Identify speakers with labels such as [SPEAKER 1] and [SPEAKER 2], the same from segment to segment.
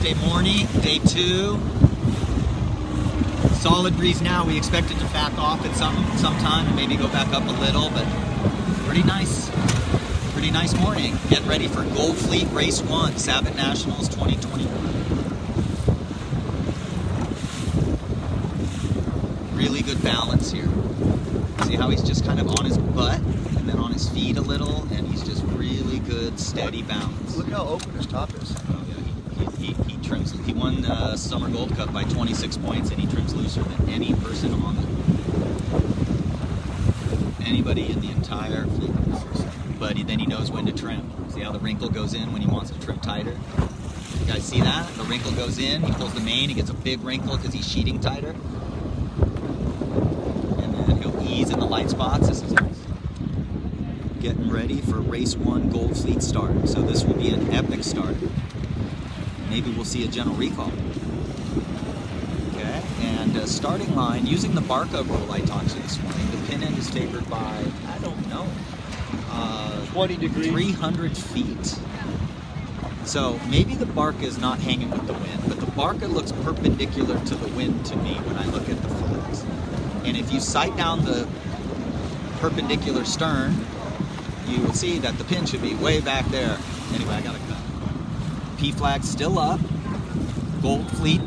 [SPEAKER 1] Thursday morning, day 2. Solid breeze now. We expect it to back off at sometime and maybe go back up a little, but pretty nice morning. Getting ready for Gold Fleet Race 1, Sabot Nationals 2021. Really good balance here. See how he's just kind of on his butt and then on his feet a little, and he's just really good, steady balance.
[SPEAKER 2] Look how open his top is.
[SPEAKER 1] Oh yeah, he trims. He won Summer Gold Cup by 26 points, and he trims looser than any person on anybody in the entire fleet. But then he knows when to trim. See how the wrinkle goes in when he wants to trim tighter? You guys see that? The wrinkle goes in, he pulls the main, he gets a big wrinkle because he's sheeting tighter. And then he'll ease in the light spots. This is nice. Getting ready for race 1 Gold Fleet start. So this will be an epic start. Maybe we'll see a general recall. Okay, and starting line, using the Barca rule I talked to you this morning, the pin end is favored by, I don't know,
[SPEAKER 2] 20 degrees.
[SPEAKER 1] 300 feet. So maybe the Barca is not hanging with the wind, but the Barca looks perpendicular to the wind to me when I look at the flags. And if you sight down the perpendicular stern, you will see that the pin should be way back there. Anyway, I gotta cut. P flag still up. Gold Fleet.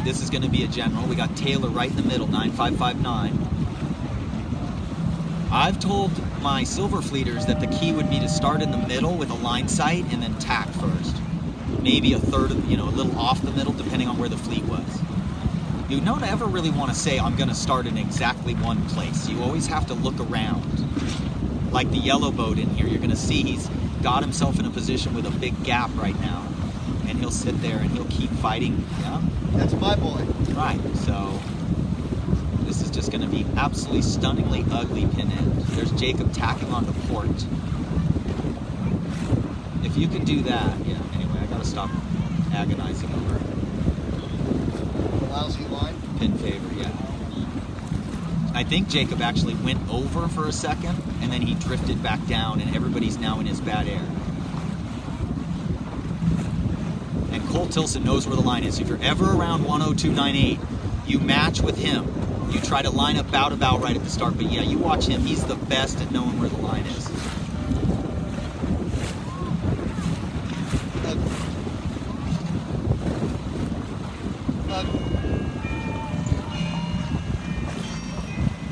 [SPEAKER 1] This is gonna be a general. We got Taylor right in the middle, 9559. I've told my silver fleeters that the key would be to start in the middle with a line sight and then tack first. Maybe a third of, a little off the middle depending on where the fleet was. You don't ever really want to say, I'm going to start in exactly one place. You always have to look around. Like the yellow boat in here, you're going to see he's got himself in a position with a big gap right now. And he'll sit there and he'll keep fighting. Yeah?
[SPEAKER 2] That's my boy.
[SPEAKER 1] Right, so this is just going to be absolutely stunningly ugly pin end. There's Jacob tacking onto port. If you can do that, anyway, I got to stop agonizing over it.
[SPEAKER 2] Lousy line.
[SPEAKER 1] Pin favor, yeah. I think Jacob actually went over for a second, and then he drifted back down, and everybody's now in his bad air. And Cole Tilson knows where the line is. If you're ever around 102.98, you match with him. You try to line up bow to bow right at the start, but yeah, you watch him. He's the best at knowing where the line is.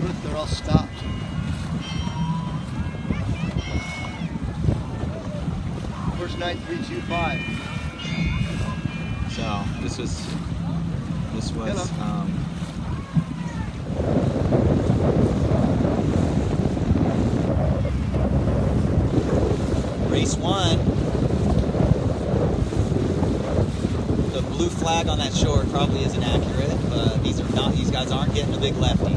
[SPEAKER 2] Look, they're all stopped. Where's 9325?
[SPEAKER 1] So this was race 1. The blue flag on that short probably isn't accurate, but these guys aren't getting a big lefty.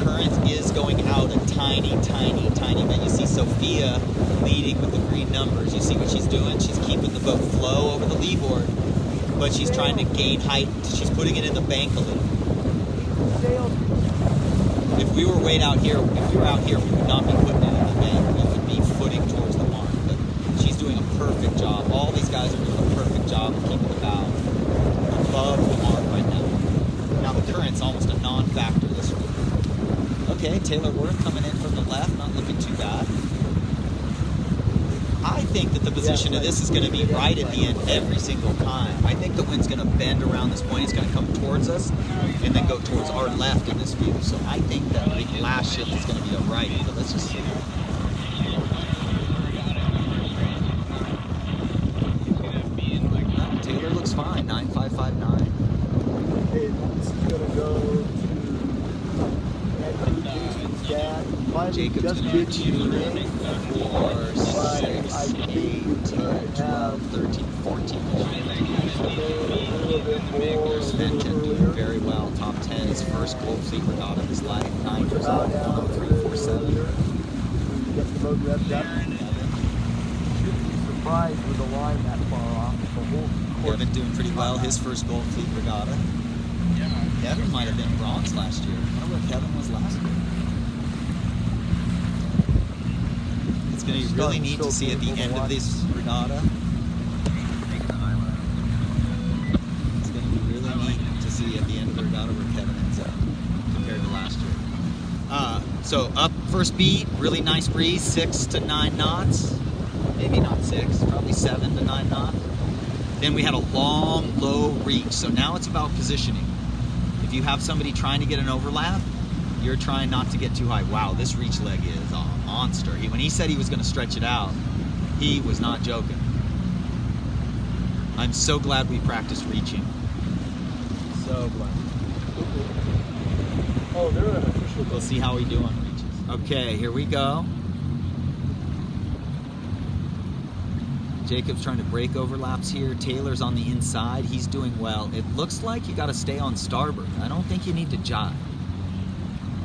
[SPEAKER 1] Current is going out a tiny bit. You see Sophia leading with the green numbers. You see what she's doing? She's keeping the boat flow over the leeward, but she's trying to gain height. She's putting it in the bank a little. If we were out here, we would not be putting it in the bank. We would be footing towards the mark. But she's doing a perfect job. All these guys are doing a perfect job of keeping the bow above the mark right now. Now the current's almost a non-factor this week. Okay, Taylor Worth coming in from the left, not looking too bad. I think that the position of this is going to be right at the end every single time. I think the wind's going to bend around this point. It's going to come towards us and then go towards our left in this view. So I think that the last shift is going to be a right, but let's just see. Taylor looks fine, 9559.
[SPEAKER 2] Hey, this is going to go to
[SPEAKER 1] Jacob's going to do 2, 4, 6, 8, 10, 12, 13, 14. Sventon doing very well. Top 10, his first Gold Fleet regatta of his life. 9 years old, 103.47.
[SPEAKER 2] Get the boat revved up. Surprised with the line that far off. The whole course.
[SPEAKER 1] Kevin doing pretty well. His first Gold Fleet regatta. Kevin might have been bronze last year. I wonder what Kevin was last year. going to be really neat to see at the end of this regatta. It's going to be really neat to see at the end of the regatta where Kevin ends up compared to last year. So up first beat, really nice breeze, 6 to 9 knots. Maybe not 6, probably 7 to 9 knots. Then we had a long, low reach. So now it's about positioning. If you have somebody trying to get an overlap, you're trying not to get too high. Wow, this reach leg is a monster. When he said he was going to stretch it out, he was not joking. I'm so glad we practiced reaching. So glad.
[SPEAKER 2] Oh, they're an official.
[SPEAKER 1] We'll see how we do on reaches. Okay, here we go. Jacob's trying to break overlaps here. Taylor's on the inside. He's doing well. It looks like you got to stay on starboard. I don't think you need to jibe.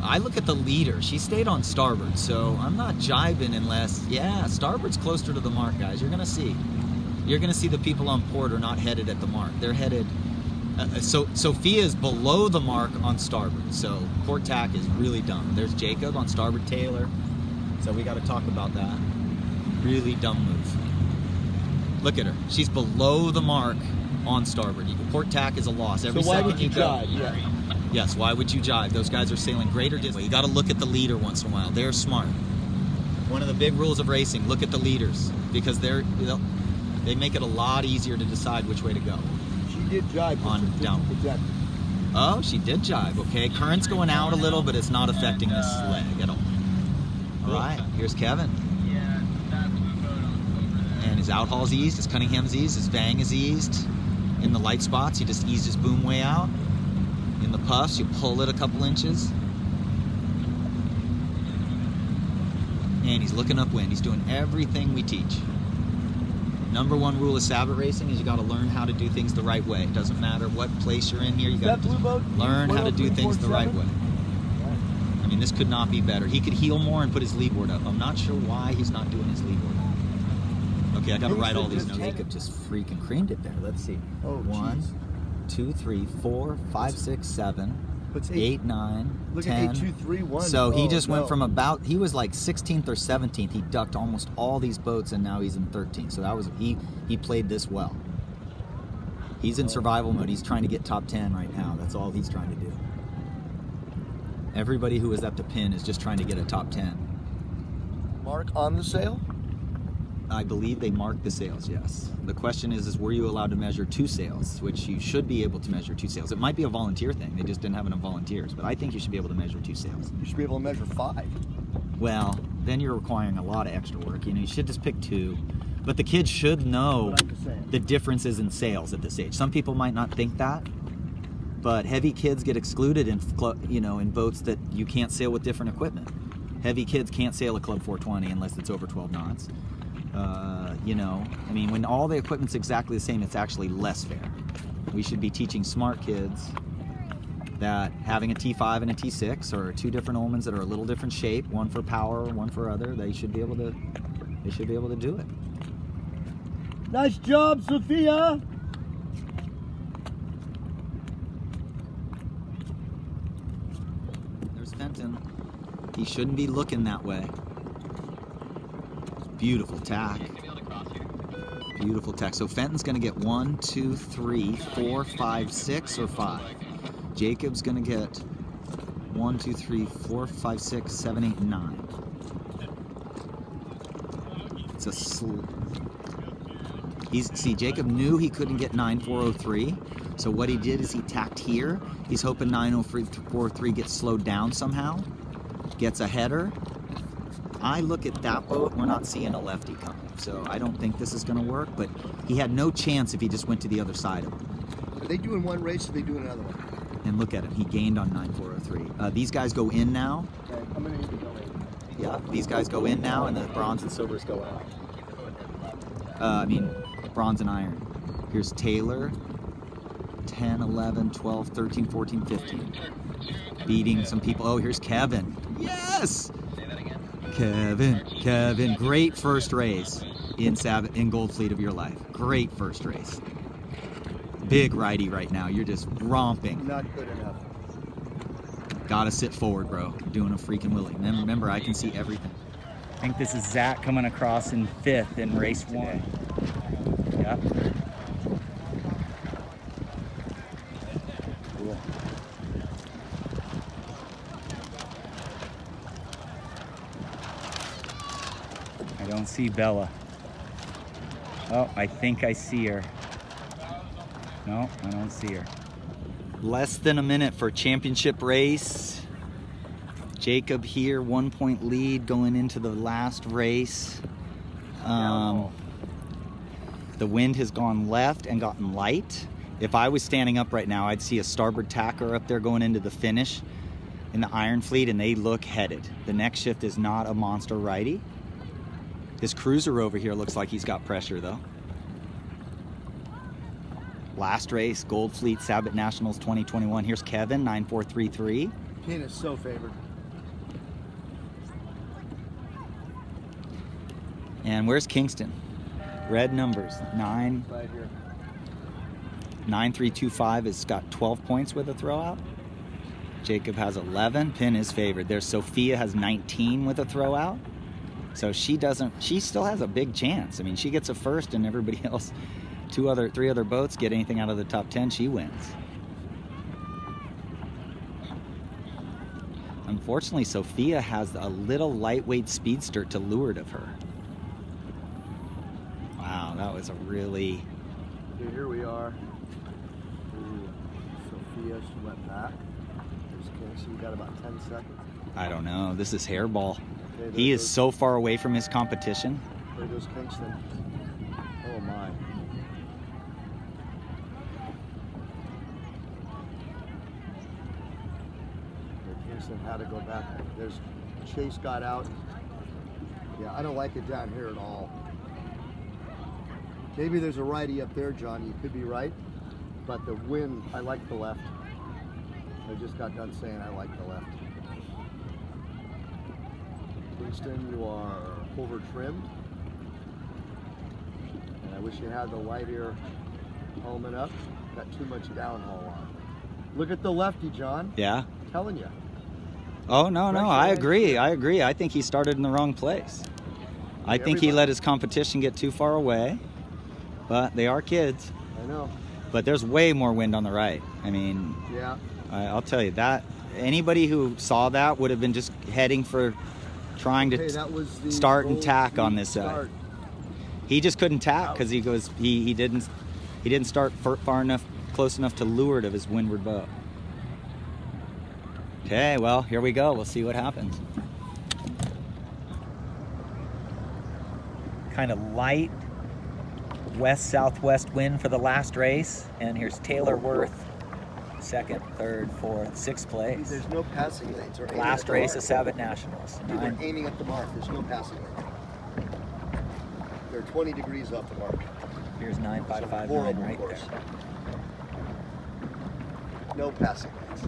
[SPEAKER 1] I look at the leader. She stayed on starboard, so I'm not jibing unless, yeah, starboard's closer to the mark, guys. You're going to see. You're going to see the people on port are not headed at the mark. They're headed, so Sophia is below the mark on starboard, so port tack is really dumb. There's Jacob on starboard, Taylor. So we got to talk about that. Really dumb move. Look at her. She's below the mark on starboard. Port tack is a loss. Every
[SPEAKER 2] so why
[SPEAKER 1] second
[SPEAKER 2] would you
[SPEAKER 1] go.
[SPEAKER 2] jibe? Yeah.
[SPEAKER 1] Yes, why would you jibe? Those guys are sailing greater distance. You got to look at the leader once in a while. They're smart. One of the big rules of racing, look at the leaders, because they make it a lot easier to decide which way to go.
[SPEAKER 2] She did jibe
[SPEAKER 1] on down.
[SPEAKER 2] Exactly.
[SPEAKER 1] Oh, she did jibe. Okay, current's going out a little, but it's not affecting this leg at all. All right, here's Kevin. And his outhaul's eased, his Cunningham's eased, his Vang is eased. In the light spots, he just eased his boom way out. In the puffs, you pull it a couple inches. And he's looking upwind. He's doing everything we teach. Number one rule of Sabot racing is you got to learn how to do things the right way. It doesn't matter what place you're in here, you got to learn how to do things the right way. I mean, this could not be better. He could heel more and put his leadboard up. I'm not sure why he's not doing his leadboard up. Okay, I got to write all these notes. Jacob just freaking creamed it there. Let's see.
[SPEAKER 2] Oh,
[SPEAKER 1] 1, 2, 3, 4, 5, 6, 7, 8, 9,
[SPEAKER 2] Look
[SPEAKER 1] 10.
[SPEAKER 2] at 8, 2, 3, 1.
[SPEAKER 1] So he just went from about, he was like 16th or 17th. He ducked almost all these boats, and now he's in 13th. So that was, he played this well. He's in survival mode. He's trying to get top 10 right now. That's all he's trying to do. Everybody who is at the pin is just trying to get a top 10.
[SPEAKER 2] Mark on the sail?
[SPEAKER 1] I believe they marked the sails, yes. The question is were you allowed to measure 2 sails, which you should be able to measure 2 sails. It might be a volunteer thing. They just didn't have enough volunteers, but I think you should be able to measure 2 sails.
[SPEAKER 2] You should be able to measure 5.
[SPEAKER 1] Well, then you're requiring a lot of extra work. You know, you should just pick 2. But the kids should know the differences in sails at this age. Some people might not think that, but heavy kids get excluded in, in boats that you can't sail with different equipment. Heavy kids can't sail a Club 420 unless it's over 12 knots. I mean, when all the equipment's exactly the same, it's actually less fair. We should be teaching smart kids that having a T5 and a T6 or 2 different Ullmans that are a little different shape, one for power, one for other, they should be able to do it.
[SPEAKER 2] Nice job, Sophia!
[SPEAKER 1] There's Fenton. He shouldn't be looking that way. Beautiful tack. Beautiful tack. So Fenton's going to get 1, 2, 3, 4, 5, 6, or 5. Jacob's going to get 1, 2, 3, 4, 5, 6, 7, 8, 9. It's a see, Jacob knew he couldn't get 9403, so what he did is he tacked here. He's hoping 9043 gets slowed down somehow, gets a header. I look at that boat, we're not seeing a lefty coming, so I don't think this is going to work, but he had no chance if he just went to the other side of him.
[SPEAKER 2] Are they doing one race or are they doing another one?
[SPEAKER 1] And look at him, he gained on 9403. These guys go in now.
[SPEAKER 2] Okay, I'm going to need to go in.
[SPEAKER 1] Yeah, these guys go in now, and the bronze and silvers go out. Bronze and iron. Here's Taylor, 10, 11, 12, 13, 14, 15. Beating some people. Oh, here's Kevin. Yes! Kevin, great first race in Gold Fleet of your life. Great first race. Big righty right now. You're just romping.
[SPEAKER 2] Not good enough.
[SPEAKER 1] Gotta sit forward, bro. You're doing a freaking willy. Remember, I can see everything.
[SPEAKER 3] I think this is Zach coming across in 5th in race 1. Yep. Cool. I don't see Bella. Oh, I think I see her. No, I don't see her.
[SPEAKER 1] Less than a minute for championship race. Jacob here, 1 point lead going into the last race. The wind has gone left and gotten light. If I was standing up right now, I'd see a starboard tacker up there going into the finish in the Iron Fleet, and they look headed. The next shift is not a monster righty. This cruiser over here looks like he's got pressure though. Last race, Gold Fleet Sabot Nationals 2021. Here's Kevin, 9433.
[SPEAKER 2] Pin is so favored.
[SPEAKER 1] And where's Kingston? Red numbers, 9.
[SPEAKER 2] Right here.
[SPEAKER 1] 9325 has got 12 points with a throwout. Jacob has 11. Pin is favored. There's Sophia has 19 with a throwout. So she still has a big chance. I mean, she gets a first and everybody else, 3 other boats get anything out of the top 10, she wins. Unfortunately, Sophia has a little lightweight speedster to leeward of her. Wow, that was a really...
[SPEAKER 2] Okay, here we are. Ooh, Sophia, she went back. There's Kingston, got about 10 seconds.
[SPEAKER 1] I don't know, this is hairball.
[SPEAKER 2] Okay,
[SPEAKER 1] He is so far away from his competition.
[SPEAKER 2] There goes Kingston. Oh my. Kingston had to go back. There's Chase got out. Yeah, I don't like it down here at all. Maybe there's a righty up there, John. You could be right. But the wind, I like the left. I just got done saying I like the left. Kingston, you are over trimmed. And I wish you had the light ear helmet up. Got too much downhaul on. Look at the lefty, John.
[SPEAKER 1] Yeah.
[SPEAKER 2] I'm telling you.
[SPEAKER 1] Oh, no, I agree. I think he started in the wrong place. I think he let his competition get too far away. But they are kids.
[SPEAKER 2] I know.
[SPEAKER 1] But there's way more wind on the right. I mean,
[SPEAKER 2] yeah.
[SPEAKER 1] I'll tell you that. Anybody who saw that would have been just heading for trying to start and tack on this side. He just couldn't tack because he didn't start far enough, close enough to leeward of his windward boat. Okay, well, here we go. We'll see what happens.
[SPEAKER 3] Kind of light west-southwest wind for the last race. And here's Taylor Worth, 2nd, 3rd, 4th, 6th place.
[SPEAKER 2] There's no passing lanes.
[SPEAKER 3] Last race of Sabot Nationals.
[SPEAKER 2] They're aiming at the mark. There's no passing lane. They're 20 degrees off the mark.
[SPEAKER 3] Here's 9559 right there.
[SPEAKER 2] No passing lanes.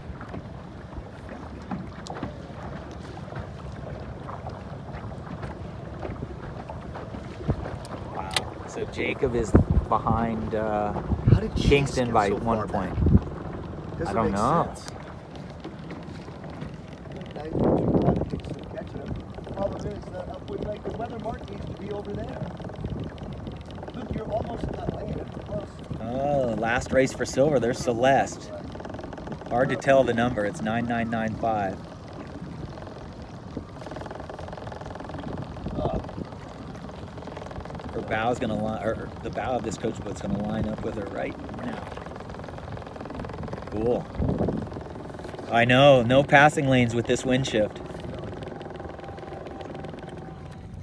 [SPEAKER 3] Wow. So Jacob is behind
[SPEAKER 2] How did
[SPEAKER 3] Kingston
[SPEAKER 2] Chase
[SPEAKER 3] by
[SPEAKER 2] get so
[SPEAKER 3] 1
[SPEAKER 2] far
[SPEAKER 3] point.
[SPEAKER 2] back? Doesn't
[SPEAKER 3] I don't
[SPEAKER 2] make
[SPEAKER 3] know.
[SPEAKER 2] sense. Problem is, the weather mark needs to be over there. Look, you're almost that way. That's close.
[SPEAKER 3] Oh, last race for silver. There's Celeste. Hard to tell the number. It's 9995. Her bow's gonna line, or the bow of this coach boat's gonna line up with her right now. Cool. I know, no passing lanes with this wind shift.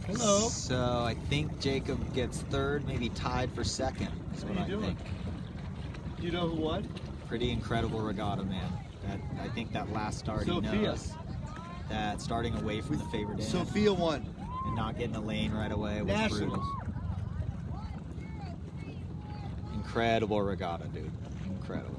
[SPEAKER 2] Hello.
[SPEAKER 1] So I think Jacob gets 3rd, maybe tied for 2nd. Is what I think.
[SPEAKER 2] Do you know who won?
[SPEAKER 1] Pretty incredible regatta, man. I think that last start, he knows that starting away from the favored end
[SPEAKER 2] Sophia won.
[SPEAKER 1] and not getting a lane right away was
[SPEAKER 2] Nationals.
[SPEAKER 1] brutal. Incredible regatta, dude. Incredible.